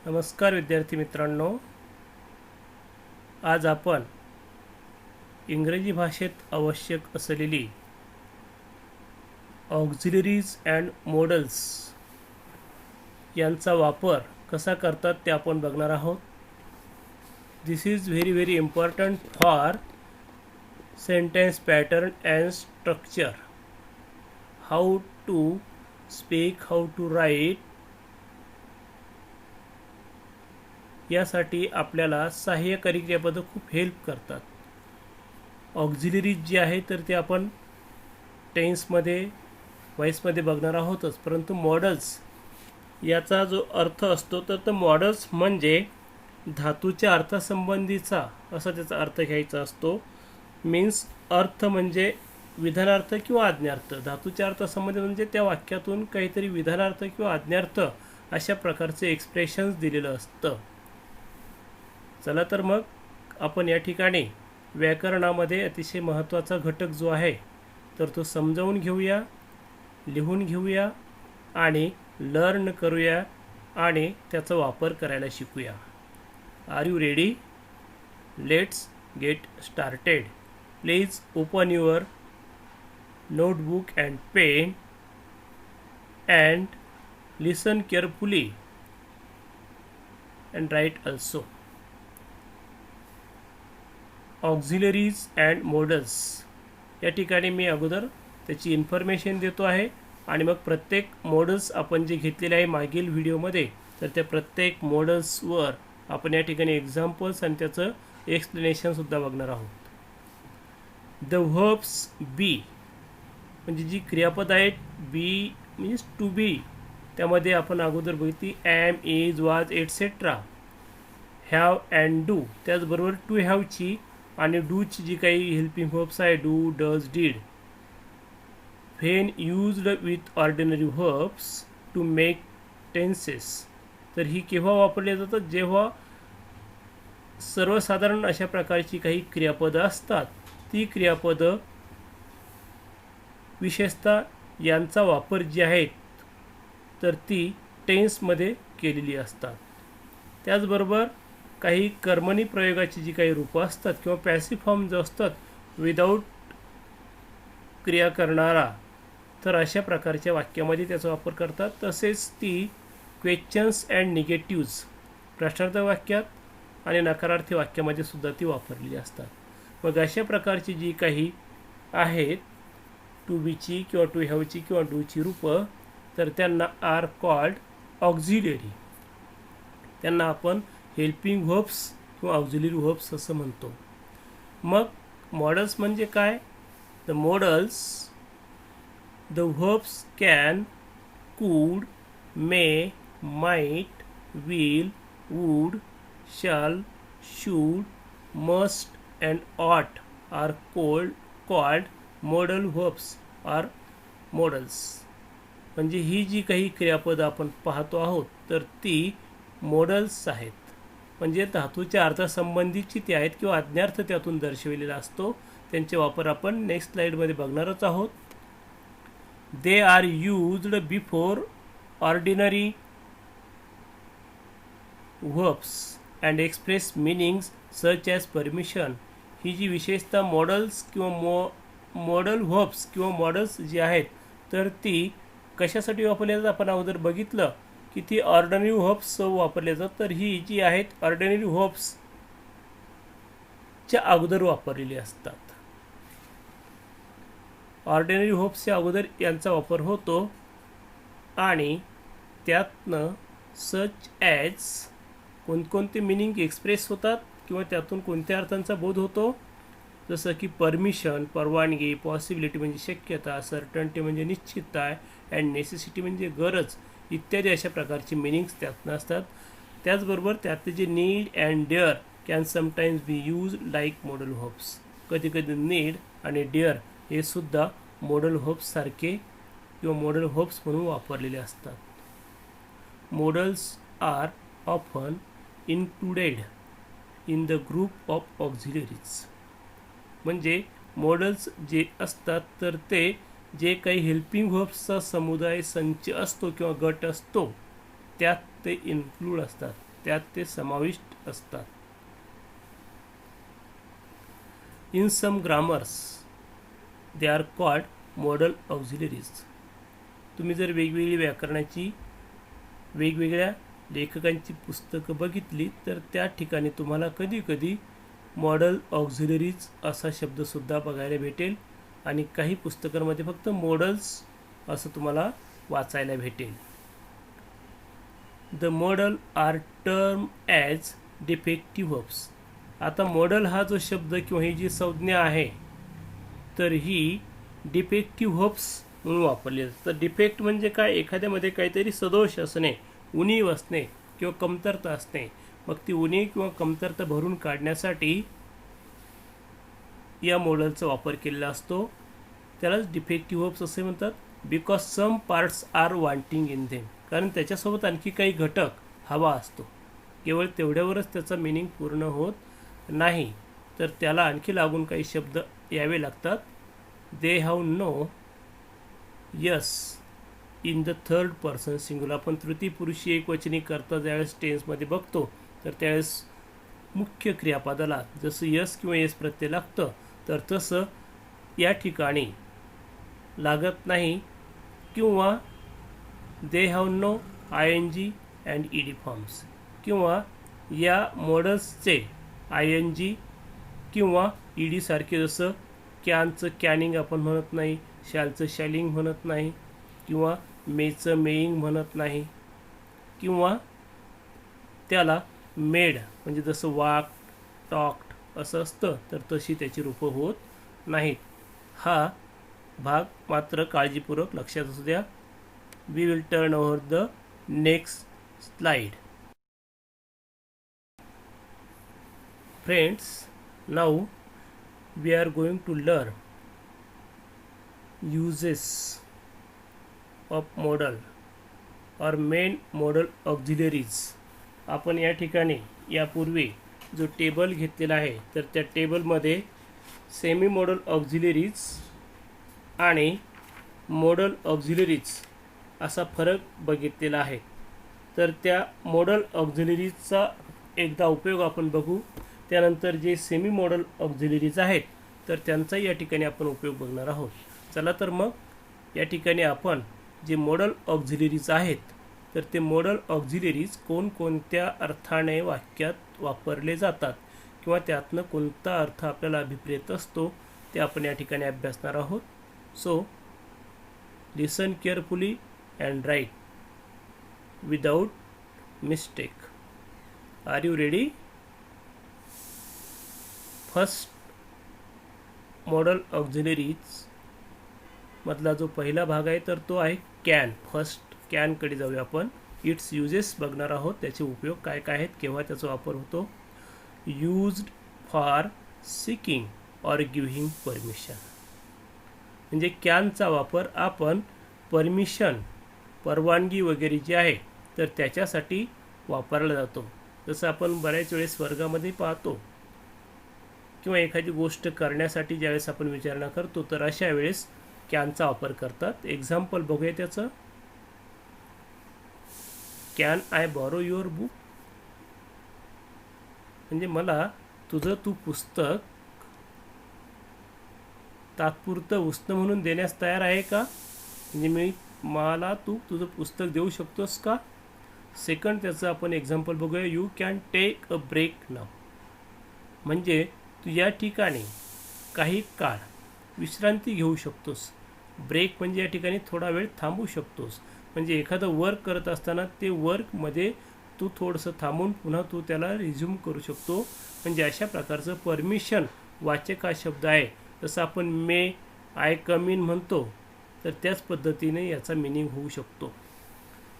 नमस्कार विद्यार्थी मित्रांनो, आज आपण इंग्रजी भाषेत आवश्यक असलेली ऑक्झिलरीज अँड मॉडल्स यांचा वापर कसा करतात ते आपण बघणार आहोत. This is very important for sentence pattern and structure, how to speak, how to write. यासाठी आपल्याला सहाय्यकारी क्रियापदं खूप हेल्प करतात. ऑक्झिलरीज जी आहे तर ते आपण टेन्समध्ये व्हॉइसमध्ये बघणार आहोतच, परंतु मॉडल्स याचा जो अर्थ असतो तर मॉडल्स म्हणजे धातूच्या अर्थासंबंधीचा असा त्याचा अर्थ घ्यायचा असतो. मीन्स अर्थ म्हणजे विधानार्थ किंवा आज्ञार्थ. धातूच्या अर्थासंबंधी म्हणजे त्या वाक्यातून काहीतरी विधानार्थ किंवा आज्ञार्थ अशा प्रकारचे एक्सप्रेशन्स दिलेलं असतं. चला तर मग आपण या ठिकाणी व्याकरणामध्ये अतिशय महत्त्वाचा घटक जो आहे तर तो समजावून घेऊया, लिहून घेऊया आणि लर्न करूया आणि त्याचा वापर करायला शिकूया. Are you ready? Let's get started. Please open your notebook and pen and listen carefully and write also. Auxiliaries and modals या ठिकाणी मी अगोदर त्याची इन्फॉर्मेशन देतो आहे आणि मग प्रत्येक मॉडल्स आपण जे घेतलेले आहे मागील व्हिडिओमध्ये तर त्या प्रत्येक मॉडल्सवर आपण या ठिकाणी एक्झाम्पल्स आणि त्याचं एक्सप्लेनेशनसुद्धा बघणार आहोत. द व्हर्ब्स बी म्हणजे जी क्रियापद आहेत, बी मीन्स टू बी, त्यामध्ये आपण अगोदर बघितली am, is, was et cetera. Have and do, त्याचबरोबर टू हॅवची आणि डूची जी काही हेल्पिंग व्हर्ब्स आहे do, does, did. When used with ordinary verbs to make tenses, तर ही केव्हा वापरली जातात? जेव्हा सर्वसाधारण अशा प्रकारची काही क्रियापदं असतात. ती क्रियापदं विशेषतः यांचा वापर जी आहेत तर ती टेन्समध्ये केलेली असतात. त्याचबरोबर काही कर्मणी प्रयोगाची जी काही रूपं असतात किंवा पॅसिव्ह फॉर्म जो असतात विदाऊट क्रिया करणारा, तर अशा प्रकारच्या वाक्यामध्ये त्याचा वापर करतात. तसेच ती क्वेश्चन्स अँड निगेटिव्ज प्रश्नार्थक वाक्यात आणि नकारार्थी वाक्यामध्ये सुद्धा ती वापरलेली असतात. मग अशा प्रकारची जी काही आहेत टू बीची किंवा टू हॅवची किंवा डूची रूपं तर त्यांना आर कॉल्ड ऑक्झिलरी. त्यांना आपण हेल्पिंग व्हर्ब्स किंवा ऑक्झिलरी व्हर्ब्स असं म्हणतो. मग मॉडल्स म्हणजे काय? The modals, the verbs can, could, may, might, will, would, shall, should, must and ought are called modal verbs or modals. म्हणजे ही जी काही क्रियापदं आपण पाहतो आहोत तर ती मॉडल्स आहेत. म्हणजे धातूच्या अर्थासंबंधीची ती आहेत किंवा आज्ञार्थ त्यातून दर्शविलेला असतो. त्यांचे वापर आपण नेक्स्ट स्लाइडमध्ये बघणारच आहोत. They are used before ordinary verbs and express meanings such as permission. ही जी विशेषतः मॉडल्स किंवा मॉडल व्हर्ब्स किंवा मॉडल्स जी आहेत तर ती कशासाठी वापरली जातात? आपण अगोदर बघितलं की ती ऑर्डिनरी व्हर्ब्स वापरले जातात. तर ही जी आहेत ऑर्डिनरी व्हर्ब्सच्या अगोदर वापरलेली असतात. ऑर्डिनरी व्हर्ब्सच्या अगोदर यांचा वापर होतो आणि त्यातनं सच ॲज कोणकोणते मिनिंग एक्सप्रेस होतात किंवा त्यातून कोणत्या अर्थांचा बोध होतो? जसं की परमिशन परवानगी, पॉसिबिलिटी म्हणजे शक्यता, सर्टन्टी म्हणजे निश्चितता अँड नेसेसिटी म्हणजे गरज इत्यादी अशा प्रकारचे मिनिंग्स त्यातनं असतात. त्याचबरोबर त्यातले जे need and dare can sometimes be use like modal verbs. कधीकधी नीड आणि डेअर हे सुद्धा मॉडल व्हर्ब्स सारखे किंवा मॉडल व्हर्ब्स म्हणून वापरलेले असतात. Modals are often included in the group of auxiliaries. म्हणजे मॉडल्स जे असतात तर ते जे काही हेल्पिंग व्हर्ब्सचा समुदाय संच असतो किंवा गट असतो त्यात ते इन्क्लूड असतात. त्यात ते समाविष्ट असतात. In some grammars they are called modal auxiliaries. तुम्ही जर वेगवेगळी व्याकरणाची वेगवेगळ्या लेखकांची पुस्तकं बघितली तर त्या ठिकाणी तुम्हाला कधी कधी मॉडल ऑक्झिलरीज असा शब्दसुद्धा बघायला भेटेल आणि काही पुस्तकांमध्ये फक्त मॉडल्स असं तुम्हाला वाचायला भेटेल. The modal are term as defective verbs. आता मॉडल हा जो शब्द किंवा ही जी संज्ञा आहे तर ही डिफेक्टिव्ह वर्ब्स म्हणून वापरली जाते. तर डिफेक्ट म्हणजे काय? एखाद्यामध्ये काहीतरी सदोष असणे, उणीव असणे किंवा कमतरता असणे. मग ती उणीव किंवा कमतरता भरून काढण्यासाठी या मॉडलचा वापर केलेला असतो. त्यालाच डिफेक्टिव्ह वर्ब्स असे म्हणतात. Because some parts are wanting in them. कारण त्याच्यासोबत आणखी काही घटक हवा असतो. केवळ तेवढ्यावरच त्याचा मिनिंग पूर्ण होत नाही, तर त्याला आणखी लागून काही शब्द यावे लागतात. They have no s in the third person singular. आपण तृतीय पुरुषी एकवचनी करता ज्यावेळेस टेन्समध्ये बघतो तर त्यावेळेस मुख्य क्रियापदाला जसं यस किंवा येस प्रत्यय लागतं तर तसं या ठिकाणी लागत नाही. किंवा they have no I N G and E D forms. किंवा या मॉडल्सचे आय एन जी किंवा ई डी सारखे जसं कॅनचं कॅनिंग आपण म्हणत नाही, शॅलचं शॅलिंग म्हणत नाही, किंवा मेचं मेईंग म्हणत नाही, किंवा त्याला मेड म्हणजे जसं वाक टॉक्ड असं असतं तर तशी त्याची रूपं होत नाहीत. हा भाग मात्र काळजीपूर्वक लक्षात असू द्या. We will turn over the next slide. Friends, now we are going to learn uses of model or main model auxiliaries. आपण या ठिकाणी यापूर्वी जो टेबल घेतलेला आहे तर त्या टेबलमध्ये सेमी मॉडल ऑक्झिलरीज आणि मॉडल ऑक्झिलरीज असा फरक बघितलेला आहे. तर त्या मॉडल ऑक्झिलरीजचा एकदा उपयोग आपण बघू. त्यानंतर जे सेमी मॉडल ऑक्झिलरीज आहेत तर त्यांचाही या ठिकाणी आपण उपयोग बघणार आहोत. चला तर मग या ठिकाणी आपण जे मॉडल ऑक्झिलरीज आहेत तर ते मॉडल ऑक्झिलरीज कोणकोणत्या अर्थाने वाक्यात वापरले जातात किंवा त्यातनं कोणता अर्थ आपल्याला अभिप्रेत असतो ते आपण या ठिकाणी अभ्यासणार आहोत. So listen carefully and write without mistake. Are you ready? First modal auxiliaries मधला जो पहिला भाग आहे तर तो आहे कॅन. फर्स्ट कॅनकडे जाऊया आपण. इट्स युजेस बघणार आहोत, त्याचे उपयोग काय काय आहेत, केव्हा त्याचा वापर होतो. Used for seeking or giving permission. म्हणजे कॅनचा वापर आपण परमिशन, परवानगी वगैरे जी आहे तर त्याच्यासाठी वापरला जातो. जसं आपण बऱ्याच वेळेस वर्गामध्ये पाहतो किंवा एखादी गोष्ट करण्यासाठी ज्यावेळेस आपण विचारणा करतो तर अशा वेळेस कॅनचा वापर करतात. एक्झाम्पल बघूया त्याचं. Can I borrow your book. म्हणजे मला तू पुस्तक तात्पुरतं उसनं म्हणून देण्यास तयार आहे का? म्हणजे मला तू तुझं पुस्तक देऊ शकतोस का? सेकंड त्याचं आपण एक्झाम्पल बघूया. You can take a break now. म्हणजे तू या ठिकाणी काही काळ विश्रांती घेऊ शकतोस. ब्रेक म्हणजे या ठिकाणी थोडा वेळ थांबू शकतोस. म्हणजे एखादं वर्क करत असताना ते वर्कमध्ये तू थोडंसं थांबून पुन्हा तू त्याला रिझ्यूम करू शकतो. म्हणजे अशा प्रकारचं परमिशन वाचक हा शब्द आहे. जसं आपण मे आय कम इन म्हणतो तर त्याच पद्धतीने याचा मिनिंग होऊ शकतो.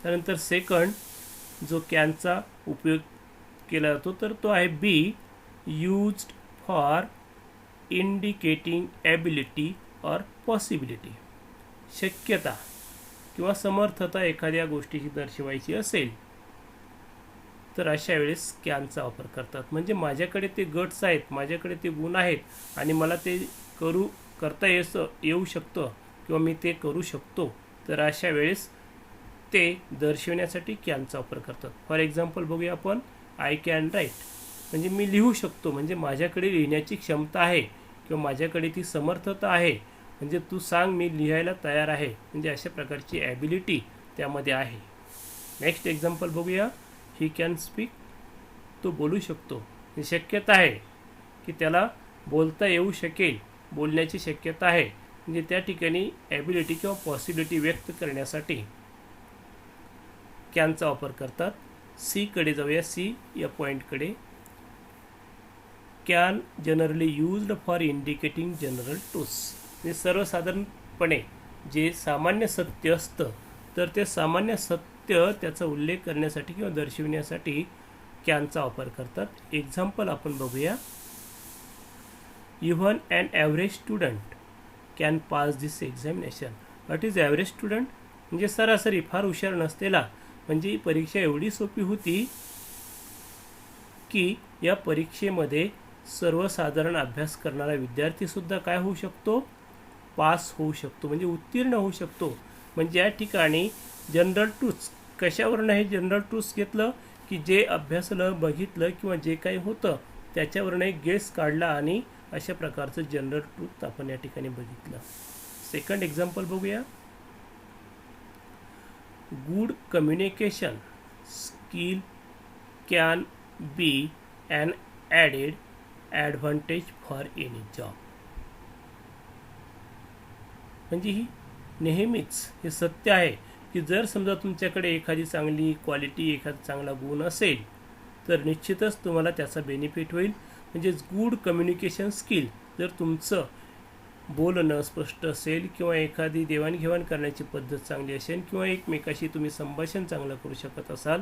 त्यानंतर सेकंड जो कॅनचा उपयोग केला जातो तर तो आहे B. Used for indicating ability or possibility. शक्यता किंवा समर्थता एखाद्या गोष्टीची दर्शवायची असेल तर अशा वेळेस कॅनचा वापर करतात. म्हणजे माझ्याकडे ते गट्स आहेत, माझ्याकडे ते गुण आहेत आणि मला ते करता येऊ शकतं किंवा मी ते करू शकतो. तर अशा वेळेस ते दर्शवण्यासाठी कॅनचा वापर करतात. फॉर एक्झाम्पल बघूया आपण. आय कॅन राईट, म्हणजे मी लिहू शकतो, म्हणजे माझ्याकडे लिहिण्याची क्षमता आहे किंवा माझ्याकडे ती समर्थता आहे, म्हणजे तू सांग मी लिहायला तयार आहे, म्हणजे अशा प्रकारची ॲबिलिटी त्यामध्ये आहे. नेक्स्ट एक्झाम्पल बघूया. ही कॅन स्पीक, तो बोलू शकतो, ही शक्यता आहे की त्याला बोलता येऊ शकेल, बोलण्याची शक्यता आहे, म्हणजे त्या ठिकाणी ॲबिलिटी किंवा पॉसिबिलिटी व्यक्त करण्यासाठी कॅनचा वापर करतात. सीकडे जाऊया. सी या पॉईंटकडे. Can generally used for indicating general truths, म्हणजे सर्वसाधारणपणे जे सामान्य सत्य असतं तर ते सामान्य सत्य त्याचा उल्लेख करण्यासाठी किंवा दर्शविण्यासाठी कॅनचा वापर करतात. एक्झाम्पल आपण बघूया. Even an average student can pass this examination. What is average student, म्हणजे सरासरी, फार हुशार नसलेला, म्हणजे ही परीक्षा एवढी सोपी होती की या परीक्षेमध्ये सर्वसाधारण अभ्यास करणारा विद्यार्थीसुद्धा काय होऊ शकतो, पास होऊ शकतो, म्हणजे उत्तीर्ण होऊ शकतो. म्हणजे या ठिकाणी जनरल ट्रूथ्स, कशावरून हे जनरल ट्रूथ्स घेतलं की जे अभ्यासलं, बघितलं किंवा जे काही होतं त्याच्यावरून एक गेस काढला आणि अशा प्रकारचं जनरल ट्रूथ आपण या ठिकाणी बघितलं. सेकंड एक्झाम्पल बघूया. Good communication skill can be an added advantage for any job, म्हणजे ही नेहमीच हे सत्य आहे की जर समजा तुमच्याकडे एखादी चांगली क्वालिटी, एखादा चांगला गुण असेल तर निश्चितच तुम्हाला त्याचा बेनिफिट होईल. म्हणजेच गुड कम्युनिकेशन स्किल, जर तुमचं बोलणं स्पष्ट असेल किंवा एखादी देवाणघेवाण करण्याची पद्धत चांगली असेल किंवा एकमेकाशी तुम्ही संभाषण चांगलं करू शकत असाल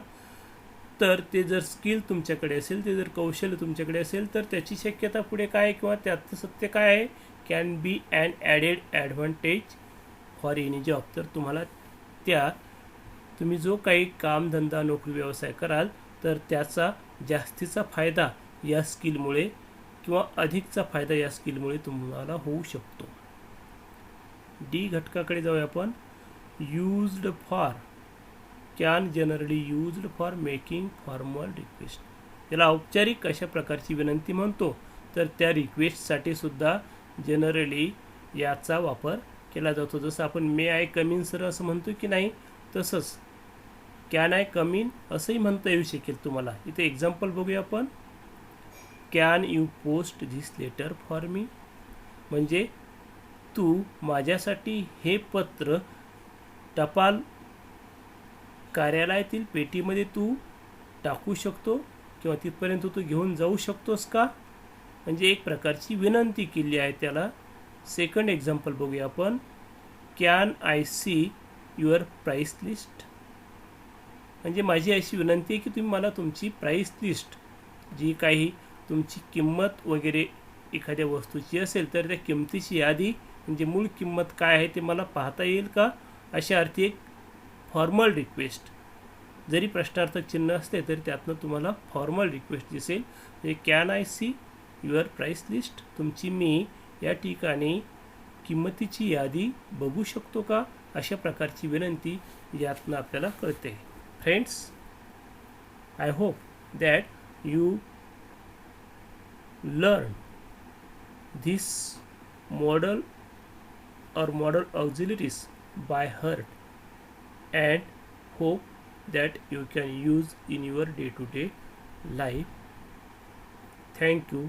तर ते जर स्किल तुमच्याकडे असेल, ते जर कौशल्य तुमच्याकडे असेल तर त्याची शक्यता पुढे काय आहे किंवा त्याचं सत्य काय आहे, can be an added advantage for any job. तर तुम्हाला तुम्ही जो काही कामधंदा, नोकरी, व्यवसाय कराल तर त्याचा जास्तीचा फायदा या स्किलमुळे किंवा अधिकचा फायदा या स्किलमुळे तुम्हाला होऊ शकतो. डी घटकाकडे जाऊया आपण. Used for can generally used for making formal request, याला औपचारिक अशा प्रकारची विनंती म्हणतो, तर त्या रिक्वेस्टसाठी सुद्धा जनरली याचा वापर केला जातो. जसं आपण मे आय कम इन सर असं म्हणतो की नाही, तसंच कॅन आय कम इन असंही म्हणता येऊ शकेल तुम्हाला. इथे एक्झाम्पल बघूया आपण. Can you post this letter for me, म्हणजे तू माझ्यासाठी हे पत्र टपाल कार्यालयातील पेटीमध्ये तू टाकू शकतो किंवा तिथपर्यंत तू घेऊन जाऊ शकतोस का, म्हणजे एक प्रकारची विनंती केली आहे त्याला. सेकंड एक्झाम्पल बघूया आपण. Can I see your price list, म्हणजे माझी अशी विनंती आहे की तुम्ही मला तुमची प्राईस लिस्ट, जी काही तुमची किंमत वगैरे एखाद्या वस्तूची असेल तर त्या किमतीची यादी, म्हणजे मूळ किंमत काय आहे ते मला पाहता येईल का, अशा अर्थी एक फॉर्मल रिक्वेस्ट. जरी प्रश्नार्थक चिन्ह असते तरी त्यातनं तुम्हाला फॉर्मल रिक्वेस्ट दिसेल. म्हणजे can I see your price list, तुमची मी या ठिकाणी किंमतीची यादी बघू शकतो का, अशा प्रकारची विनंती यातनं आपल्याला कळते. Friends, I hope that you learn this model or model auxiliaries by heart and hope that you can use in your day-to-day life. Thank you.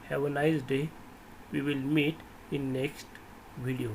Have a nice day. We will meet in next video.